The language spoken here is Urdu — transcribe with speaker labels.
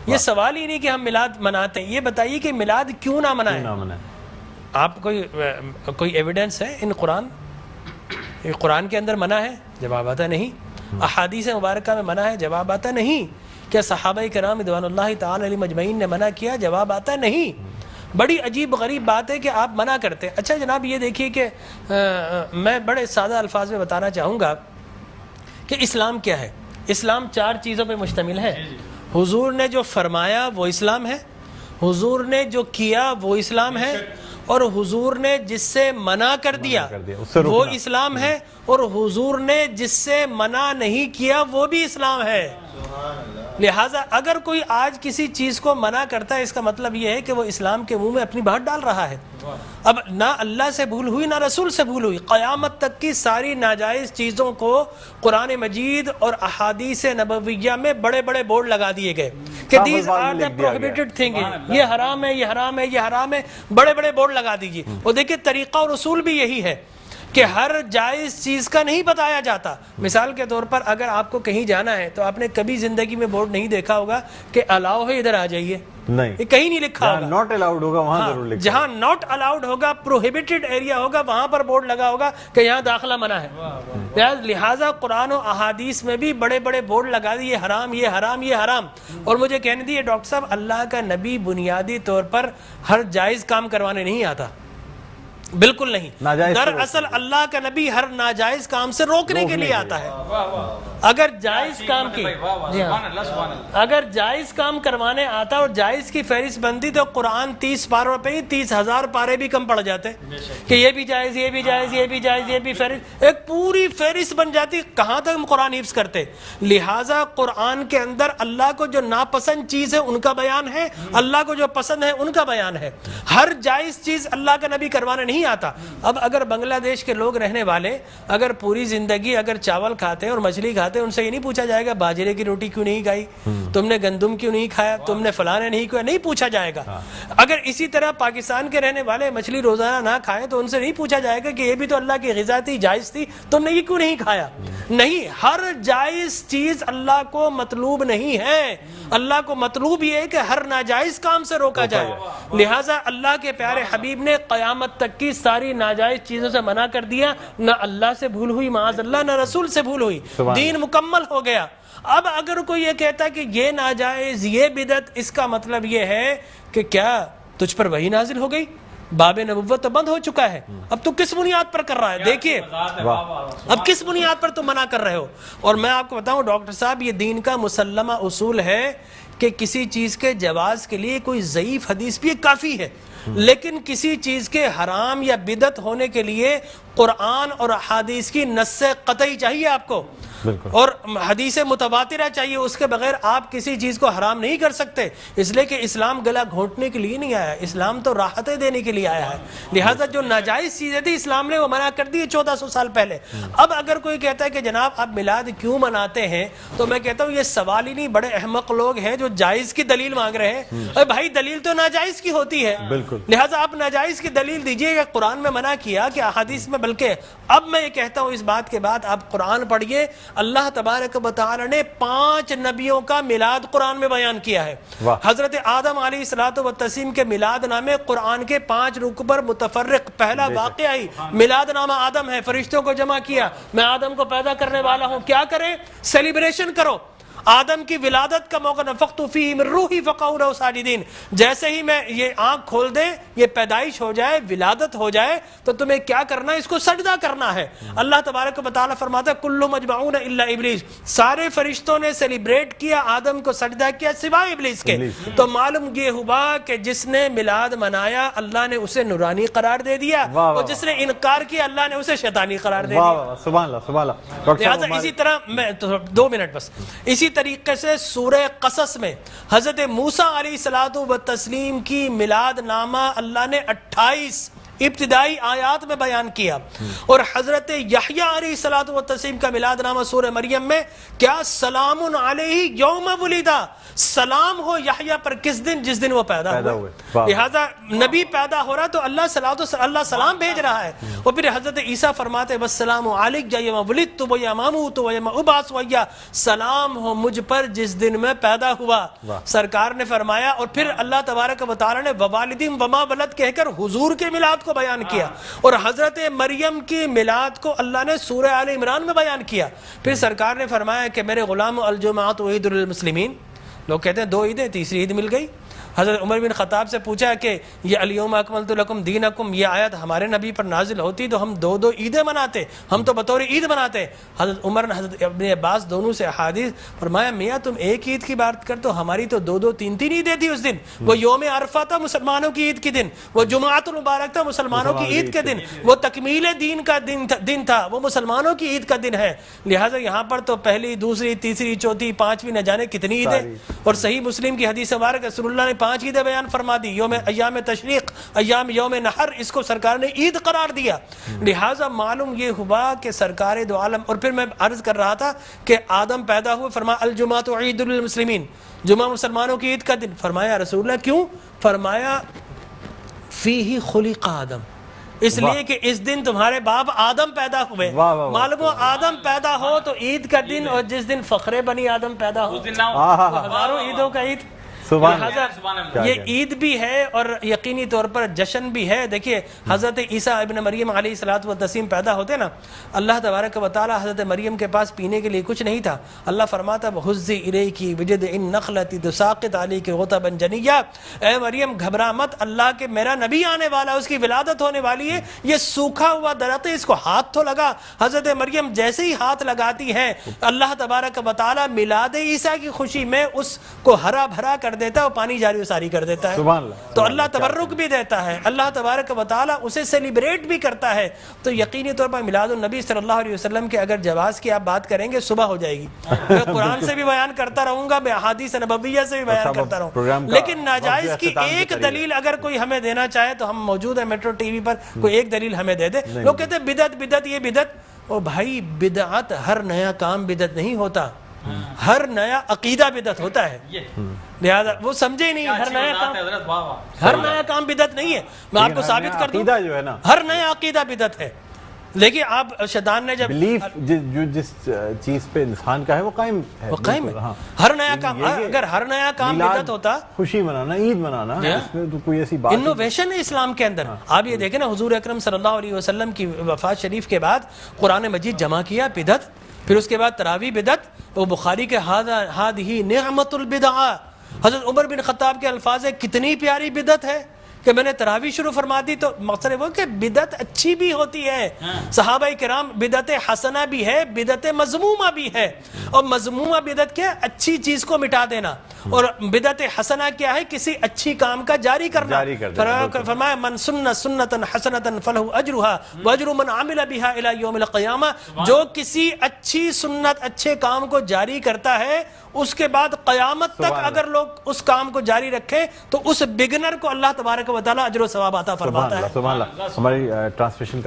Speaker 1: یہ سوال ہی نہیں کہ ہم میلاد مناتے ہیں، یہ بتائیے کہ میلاد کیوں نہ منائیں؟ آپ کوئی ایویڈنس ہے ان قرآن کے اندر منع ہے؟ جواب آتا نہیں۔ احادیث مبارکہ میں منع ہے؟ جواب آتا نہیں۔ کیا صحابہ کرام رضوان اللہ تعالی علیہم اجمعین نے منع کیا؟ جواب آتا نہیں۔ بڑی عجیب غریب بات ہے کہ آپ منع کرتے ہیں۔ اچھا جناب یہ دیکھیے کہ میں بڑے سادہ الفاظ میں بتانا چاہوں گا کہ اسلام کیا ہے۔ اسلام 4 چیزوں پہ مشتمل ہے۔ حضور نے جو فرمایا وہ اسلام ہے، حضور نے جو کیا وہ اسلام ہے، اور حضور نے جس سے منع کر دیا وہ اسلام ہے، اور حضور نے جس سے منع نہیں کیا وہ بھی اسلام ہے۔ لہٰذا اگر کوئی آج کسی چیز کو منع کرتا ہے اس کا مطلب یہ ہے کہ وہ اسلام کے منہ میں اپنی بات ڈال رہا ہے۔ اب نہ اللہ سے بھول ہوئی نہ رسول سے بھول ہوئی، قیامت تک کی ساری ناجائز چیزوں کو قرآن مجید اور احادیث نبویہ میں بڑے بڑے بورڈ لگا دیے گئے کہ these are the prohibited thing, یہ حرام ہے، یہ حرام ہے، یہ حرام ہے، بڑے بڑے بورڈ لگا دیجیے۔ وہ دیکھیں طریقہ اور اصول بھی یہی ہے کہ ہر جائز چیز کا نہیں بتایا جاتا۔ مثال کے طور پر اگر آپ کو کہیں جانا ہے تو آپ نے کبھی زندگی میں بورڈ نہیں دیکھا ہوگا کہ الاؤ ہے ادھر آ جائیے، نہیں، یہ کہیں نہیں لکھا ہوگا۔
Speaker 2: ناٹ الاؤڈ ہوگا وہاں ضرور لکھا،
Speaker 1: جہاں ناٹ الاؤڈ ہوگا، پروہیبٹڈ ایریا ہوگا، وہاں پر بورڈ لگا ہوگا کہ یہاں داخلہ منع ہے۔ لہٰذا قرآن و احادیث میں بھی بڑے بڑے بورڈ لگا دیے، یہ حرام، یہ حرام، یہ حرام۔ اور مجھے کہنے دیے ڈاکٹر صاحب اللہ کا نبی بنیادی طور پر ہر جائز کام کروانے نہیں آتا، بالکل نہیں۔ دراصل اللہ کا نبی ہر ناجائز کام سے روکنے کے لیے آتا ہے۔ اگر جائز کام کی اگر جائز کام کروانے آتا اور جائز کی فہرست بنتی تو قرآن 30 پاروں پہ ہی 30,000 پارے بھی کم پڑ جاتے کہ یہ بھی جائز، یہ بھی جائز، یہ بھی جائز، یہ بھی فہرست، ایک پوری فہرست بن جاتی۔ کہاں تک ہم قرآن حفظ کرتے؟ لہٰذا قرآن کے اندر اللہ کو جو ناپسند چیز ہے ان کا بیان ہے، اللہ کو جو پسند ہے ان کا بیان ہے۔ ہر جائز چیز اللہ کا نبی کروانے نہیں آتا۔ اب اگر بنگلہ دیش کے لوگ رہنے والے اگر پوری زندگی اگر چاول کھاتے ہیں اور مچھلی کھاتے ہیں، ان سے یہ نہیں پوچھا جائے گا باجرے کی روٹی کیوں نہیں کھائی، تم نے گندم کیوں نہیں کھایا، تم نے فلانے نہیں کھایا، نہیں پوچھا جائے گا۔ اگر اسی طرح پاکستان کے رہنے والے مچھلی روزانہ نہ کھائیں تو ان سے نہیں پوچھا جائے گا کہ یہ بھی تو اللہ کی غذا تھی، جائز تھی، تم نے یہ کیوں نہیں کھایا۔ نہیں، ہر جائز چیز اللہ کو مطلوب نہیں ہے، اللہ کو مطلوب یہ ہے کہ ہر ناجائز کام سے روکا جائے۔ لہٰذا اللہ کے پیارے حبیب نے قیامت تک کی ساری ناجائز چیزوں سے منع کر دیا، نہ اللہ سے بھول ہوئی معاذ اللہ، نہ رسول سے بھول ہوئی، دین مکمل ہو گیا۔ اب اگر کوئی یہ کہتا ہے کہ یہ ناجائز، یہ بدعت، اس کا مطلب یہ ہے کہ کیا تجھ پر وحی نازل ہو گئی؟ باب نبوت تو بند ہو چکا ہے، اب تو کس بنیاد پر کر رہا ہے؟ دیکھیے اب کس بنیاد پر تم منع کر رہے ہو۔ اور میں آپ کو بتاؤں ڈاکٹر صاحب، یہ دین کا مسلمہ اصول ہے کہ کسی چیز کے جواز کے لیے کوئی ضعیف حدیث بھی کافی ہے، لیکن کسی چیز کے حرام یا بدعت ہونے کے لیے قرآن اور احادیث کی نص قطعی چاہیے آپ کو، اور حدیث متواترہ چاہیے، اس کے بغیر آپ کسی چیز کو حرام نہیں کر سکتے، اس لیے کہ اسلام گلا گھونٹنے کے لیے نہیں آیا، اسلام تو راحتیں دینے کے لیے آیا ہے۔ لہٰذا جو ناجائز چیزیں تھی اسلام نے وہ منع کر دی 1400 سال پہلے۔ اب اگر کوئی کہتا ہے کہ جناب آپ میلاد کیوں مناتے ہیں، تو میں کہتا ہوں یہ سوال ہی نہیں، بڑے احمق لوگ ہیں جو جائز کی دلیل مانگ رہے ہیں۔ ارے بھائی دلیل تو ناجائز کی ہوتی ہے، لہٰذا آپ ناجائز کی دلیل دیجئے کہ قرآن میں منع کیا کہ احادیث میں، بلکہ اب میں یہ کہتا ہوں اس بات کے بعد آپ قرآن پڑھیے، اللہ تبارک و تعالی نے 5 نبیوں کا میلاد قرآن میں بیان کیا ہے۔ حضرت آدم علیہ الصلوۃ والتسلیم کے میلاد نامے قرآن کے 5 رکوع پر متفرق، پہلا واقعہ ہی میلاد نامہ آدم ہے، فرشتوں کو جمع کیا، میں آدم کو پیدا کرنے والا ہوں، کیا کریں؟ سیلیبریشن کرو۔ آدم کی ولادت کا موقع، نفخت فیہ من روحی فقعوا لہ ساجدین، جیسے ہی میں یہ آنکھ کھول دے، یہ پیدائش ہو جائے، ولادت ہو جائے، تو تمہیں کیا کرنا ہے؟ اس کو سجدہ کرنا ہے۔ اللہ تبارک و تعالیٰ فرماتا ہے کل مجمعون الا ابلیس، سارے فرشتوں نے سیلیبریٹ کیا، آدم کو سجدہ کیا سوائے ابلیس کے۔ تو معلوم یہ ہوا کہ جس نے میلاد منایا اللہ نے اسے نورانی قرار دے دیا، اور جس نے انکار کیا اللہ نے اسے شیطانی قرار دے دیا۔
Speaker 2: سبحان اللہ سبحان اللہ۔
Speaker 1: لہٰذا اسی طرح میں 2 منٹ بس، اسی طریقے سے سورہ قصص میں حضرت موسیٰ علیہ الصلوۃ والتسلیم کی میلاد نامہ اللہ نے 28 ابتدائی آیات میں بیان کیا. اور حضرت یحییٰ علیہ الصلوۃ والتسلیم کا میلاد نامہ سورہ مریم میں کیا سلام علیہ یوم ولدا، سلام ہو یحییٰ پر کس دن؟ جس دن وہ پیدا ہوئے. لہذا نبی پیدا ہو رہا تو اللہ سلام بھیج رہا ہے. اور پھر حضرت عیسیٰ فرماتے والسلام علیک یوم ولدت و یوم اموت و یوم ابعث حیا، سلام ہو مجھ پر جس دن میں پیدا ہوا. سرکار نے فرمایا. اور پھر اللہ تبارک و تعالی نے ووالدین وما ولد کہہ کر حضور کے میلاد کو بیان کیا. اور حضرت مریم کی میلاد کو اللہ نے سورہ آل عمران میں بیان کیا. پھر سرکار نے فرمایا کہ میرے غلام الجمعۃ عید للمسلمین. لوگ کہتے ہیں 2 عیدیں، تیسری عید مل گئی. حضرت عمر بن خطاب سے پوچھا کہ یہ الیوم اکملت لکم دینکم، یہ آیت ہمارے نبی پر نازل ہوتی تو ہم 2 عیدیں مناتے، ہم تو بطور عید مناتے. حضرت عمر نے حضرت ابن عباس دونوں سے احادیث فرمایا میاں تم ایک عید کی بات کر تو ہماری تو 2 3 عیدیں تھی اس دن. وہ یوم عرفہ تھا مسلمانوں کی عید کے دن، وہ جمعۃ المبارک تھا مسلمانوں کی عید کے دن، وہ تکمیل دین کا دن تھا، وہ مسلمانوں کی عید کا دن ہے. لہٰذا یہاں پر تو پہلی، دوسری، تیسری، چوتھی، 5ویں نہ جانے کتنی عیدیں. اور صحیح مسلم کی حدیث مبارک رسول اللہ نے 5 عیدیں بیان فرما دی. ایام تشریق، یوم نحر، اس کو سرکار نے عید قرار دیا. لہٰذا معلوم یہ ہوا کہ سرکار دو عالم. اور پھر میں عرض کر رہا تھا کہ آدم پیدا ہوئے، فرمایا الجمعۃ عید للمسلمین، جمعہ مسلمانوں کی عید کا دن. فرمایا رسول اللہ کیوں؟ فرمایا فیہ خلق آدم، اس لیے کہ اس دن تمہارے باپ آدم پیدا ہوئے. معلوم ہو آدم پیدا ہو تو عید کا دن، اور جس دن فخر بنی آدم پیدا ہو ہزاروں عیدوں کا عید. یہ عید بھی ہے اور یقینی طور پر جشن بھی ہے. دیکھیے حضرت عیسیٰ ابن مریم علیہ الصلوۃ والتسلیم پیدا ہوتے نا، اللہ تبارک و تعالی حضرت مریم کے پاس پینے کے لیے کچھ نہیں تھا. اللہ فرماتا وَحُزِّ إِلَيْكِ بِجِذْعِ النَّخْلَةِ تُسَاقِطْ عَلَيْكِ رُطَبًا جَنِيًّا، اے مریم گھبرا مت، اللہ کے میرا نبی آنے والا، اس کی ولادت ہونے والی ہے، یہ سوکھا ہوا درخت ہے، اس کو ہاتھ تو لگا. حضرت مریم جیسے ہی ہاتھ لگاتی ہیں اللہ تبارک و تعالی میلاد عیسیٰ کی خوشی میں اس کو ہرا بھرا کر دیتا ہے اور پانی جاری و ساری کر دیتا ہے. تو اللہ تبرک بھی دیتا ہے، اللہ تبارک و تعالی اسے سیلیبریٹ بھی کرتا ہے. تو یقینی طور پر میلاد النبی صلی اللہ علیہ وسلم کے اگر جواز کی آپ بات کریں گے صبح ہو جائے گی. میں قرآن سے بھی بیان کرتا رہوں گا، میں احادیث نبویہ سے بھی بیان کرتا رہوں، لیکن ناجائز کی ایک دلیل اگر کوئی ہمیں دینا چاہے تو ہم موجود ہیں میٹرو ٹی وی پر، کوئی ایک دلیل ہمیں دے دے. لوگ کہتے ہیں بدعت بدعت یہ بدعت. او بھائی بدعت ہر نیا کام بدعت نہیں ہوتا، ہر نیا عقیدہ بدعت ہوتا ہے. لہذا وہ سمجھے نہیں، ہر نیا کام بدعت نہیں ہے. میں آپ کو ثابت کر دوں
Speaker 2: جو ہے نا
Speaker 1: ہر نیا عقیدہ بدعت ہے. دیکھیے آپ شیطان نے جب
Speaker 2: بلیف جو جس چیز پہ انسان کا ہے وہ قائم ہے،
Speaker 1: وہ قائم ہے. ہر نیا کام، اگر ہر نیا کام بدعت ہوتا،
Speaker 2: خوشی منانا، عید منانا، اس میں تو کوئی ایسی بات
Speaker 1: انوویشن ہے اسلام کے اندر. آپ یہ دیکھیں نا حضور اکرم صلی اللہ علیہ وسلم کی وفات شریف کے بعد قرآن مجید جمع کیا، بدعت. پھر اس کے بعد تراویح بدعت. وہ بخاری کے ہذہ نعمت البدع، حضرت عمر بن خطاب کے الفاظ ہے کتنی پیاری بدعت ہے کہ میں نے تراویح شروع فرما دی. تو مقصد وہ کہ بدعت اچھی بھی ہوتی ہے. صحابہ کرام بدعت حسنہ بھی ہے، بدعت مذمومہ بھی ہے. اور مذمومہ بدعت کیا ہے؟ اچھی چیز کو مٹا دینا. اور بدعت حسنہ کیا ہے؟ کسی اچھی کام کا جاری کرنا. فرمایا من سن سنتا حسنتا فلہ اجرھا واجر من عمل بھا الی یوم القیامہ. جو کسی اچھی سنت، اچھے کام کو جاری کرتا ہے، اس کے بعد قیامت تک اگر لوگ اس کام کو جاری رکھیں تو اس بگنر کو اللہ تبارک و تعالی اجر و ثواب عطا فرماتا ہے.
Speaker 2: سبحان اللہ. ہماری ٹرانسمیشن کا